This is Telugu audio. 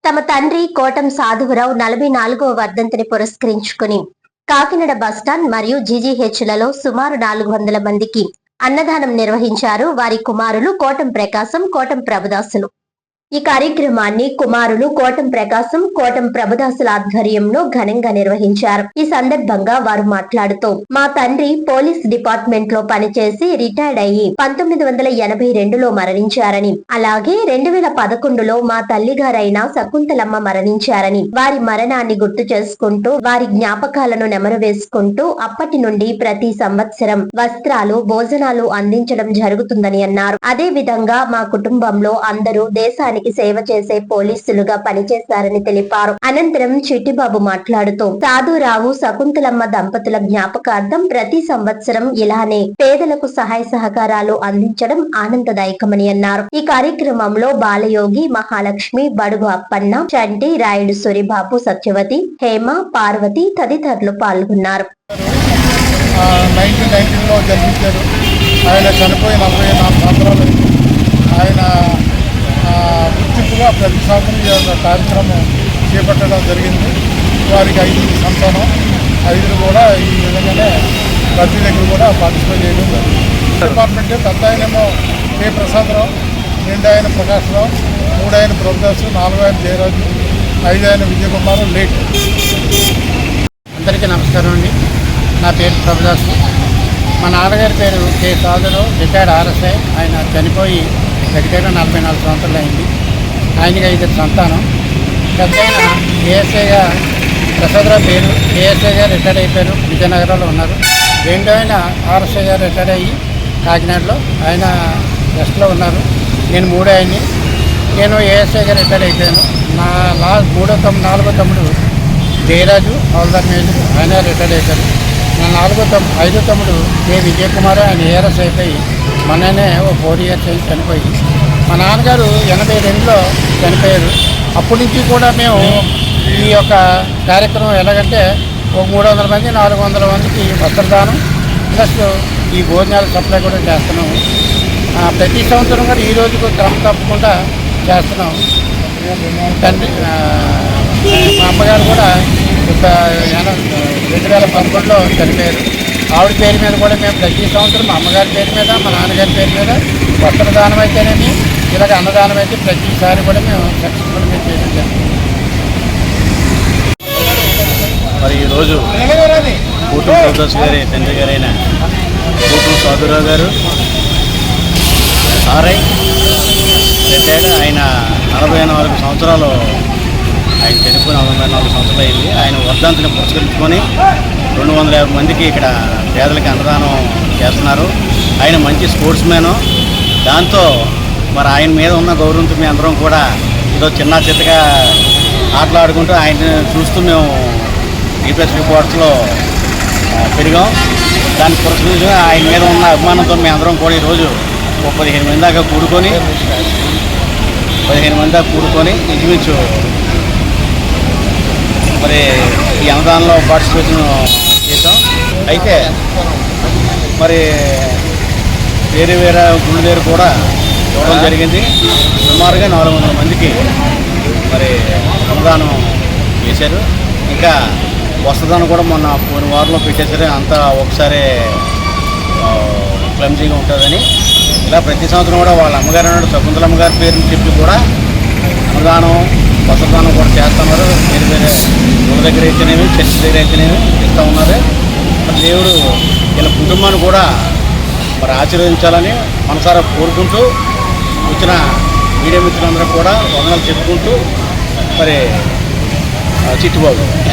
తమ తండ్రి కోటం సాధువరావు 44వ వర్ధంతిని పురస్కరించుకుని కాకినాడ బస్టాండ్ మరియు జీజీహెచ్లలో సుమారు 400 మందికి అన్నదానం నిర్వహించారు. వారి కుమారులు కోటం ప్రకాశం, కోటం ప్రభుదాసులు. ఈ కార్యక్రమాన్ని కుమారులు కోటం ప్రకాశం, కోటం ప్రభుదాసుల ఆధ్వర్యంలో ఘనంగా నిర్వహించారు. ఈ సందర్భంగా వారు మాట్లాడుతూ, మా తండ్రి పోలీస్ డిపార్ట్మెంట్ లో పనిచేసి రిటైర్డ్ అయ్యి 1982లో మరణించారని, అలాగే 2011లో మా తల్లిగారైన శకుంతలమ్మ మరణించారని, వారి మరణాన్ని గుర్తు చేసుకుంటూ వారి జ్ఞాపకాలను నెమరు వేసుకుంటూ అప్పటి నుండి ప్రతి సంవత్సరం వస్త్రాలు, భోజనాలు అందించడం జరుగుతుందని అన్నారు. అదే విధంగా మా కుటుంబంలో అందరూ దేశానికి సేవ చేసే పోలీసులుగా పనిచేశారని తెలిపారు. అనంతరం చిట్టిబాబు మాట్లాడుతూ, సాధురావు శకుంతలమ్మ దంపతుల జ్ఞాపకార్థం ప్రతి సంవత్సరం ఇలానే పేదలకు సహాయ సహకారాలు అందించడం ఆనందదాయకమని అన్నారు. ఈ కార్యక్రమంలో బాలయోగి, మహాలక్ష్మి, బడుగు అప్పన్న, చంటి, రాయుడు సూరిబాబు, సత్యవతి, హేమ, పార్వతి తదితరులు పాల్గొన్నారు. 1919లో జన్మించారు. ఆయన చనిపోయి 44 సంవత్సరాలు. ఆయన గుర్తింపుగా ప్రతి సంవత్సరం ఈ యొక్క కార్యక్రమం చేపట్టడం జరిగింది. వారికి 5 సంతానం, 5 కూడా ఈ విధంగానే ప్రతి దగ్గర కూడా పార్టిసిపేట్ చేయడం జరిగింది. డిపార్ట్మెంట్ పెద్ద ఆయనేమో కె ప్రసాదరావు, 2 ఆయన ప్రకాశ్రావు, 3 ఆయన ప్రభుదాసు, 4 ఆయన జయరాజు, 5 ఆయన విజయకుమారు లేట్. అందరికీ నమస్కారం అండి. నా పేరు ప్రభుదాసు. మా నాన్నగారి పేరు కె సాధురావు, రిటైర్డ్ ఆర్ఎస్ఐ. ఆయన చనిపోయి దగ్గర 44 సంవత్సరాలు అయింది. ఆయనకి 5 సంతానం. పెద్ద ఆయన ఏఎస్ఐగా ప్రసాదరావు పేరు, ఏఎస్ఐగా రిటైర్డ్ అయిపోయారు, విజయనగరంలో ఉన్నారు. 2 ఆయన ఆర్ఎస్ఐగా రిటైర్డ్ అయ్యి కాకినాడలో ఆయన రెస్ట్లో ఉన్నారు. నేను 3 ఆయన్ని. నేను ఏఎస్ఐగా రిటైర్డ్ అయిపోయాను. నా 4వ తమ్ముడు జయరాజు, హౌల్దార్ మేజర్, ఆయన రిటైర్డ్ అయిపోయారు. నా 5వ తమ్ముడు కె విజయకుమార్, ఆయన ఏఆర్ఎస్ అయిపోయి మొన్ననే 4 ఇయర్స్ అయింది చనిపోయి. మా నాన్నగారు 82లో చనిపోయారు. అప్పటి నుంచి కూడా మేము ఈ యొక్క కార్యక్రమం ఎలాగంటే 300 మంది 400 మందికి వస్త్రదానం ప్లస్ ఈ భోజనాల సప్లై కూడా చేస్తున్నాము. ప్రతి సంవత్సరం కూడా ఈ రోజుకు క్రమం తప్పకుండా చేస్తున్నాం. తండ్రి మా అమ్మగారు కూడా 2011లో చనిపోయారు. ఆవిడ పేరు మీద కూడా మేము ప్రతి సంవత్సరం మా అమ్మగారి పేరు మీద, మా నాన్నగారి పేరు మీద వస్త్రదానం అయితేనేమి, ఇలాగ అన్నదానం అయితే ప్రతిసారి కూడా మేము సక్సెస్ఫుల్గా చేయడం జరుగుతుంది. మరి ఈరోజు కోటం ప్రభుదాస్ గారి తండ్రి గారైన కోటం సాధురావు గారు ఆర్ఐ రిటైర్డ్. ఆయన 44 సంవత్సరాలు ఆయన చనిపోయిన 44 సంవత్సరాలు అయింది. ఆయన వర్ధంతిని పురస్కరించుకొని 250 మందికి ఇక్కడ పేదలకి అన్నదానం చేస్తున్నారు. ఆయన మంచి స్పోర్ట్స్ మ్యాను. దాంతో మరి ఆయన మీద ఉన్న గౌరవంతో మేము అందరం కూడా ఏదో చిన్న చిత్తగా ఆటలాడుకుంటూ ఆయన చూస్తూ మేము ఈపీఎస్ రిపోర్ట్స్లో పెరిగాం. దాన్ని పురస్కరించుకొని ఆయన మీద ఉన్న అభిమానంతో మేము అందరం కూడా ఈరోజు 15 మంది దాకా కూడుకొని ఇంచుమించు మరి ఈ అన్నదానంలో పార్టిసిపేషన్ చేసాం. అయితే మరి వేరే గుళ్ళ దగ్గర కూడా ఇవ్వడం జరిగింది. సుమారుగా 400 మందికి మరి అన్నదానం చేశారు. ఇంకా వస్త్రదానం కూడా మొన్న పోయిన వారంలో పెట్టేసరి అంతా ఒకసారి క్లమ్జీగా ఉంటుందని ఇలా ప్రతి సంవత్సరం కూడా వాళ్ళ అమ్మగారు అన్నాడు శకుంతలమ్మ గారి పేరుని చెప్పి కూడా అన్నదానం, వస్త్రదానం కూడా చేస్తున్నారు. వేరే గుళ్ళ దగ్గర అయితేనేమి, చర్చి దగ్గర అయితేనేమి ఇస్తూ ఉన్నారు. మరి దేవుడు వీళ్ళ కుటుంబాన్ని కూడా మరి ఆశీర్వదించాలని మనసారా కోరుకుంటూ వచ్చిన మీడియా మిత్రులందరూ కూడా వందనాలు చెప్పుకుంటూ మరి చిట్టిబాబు.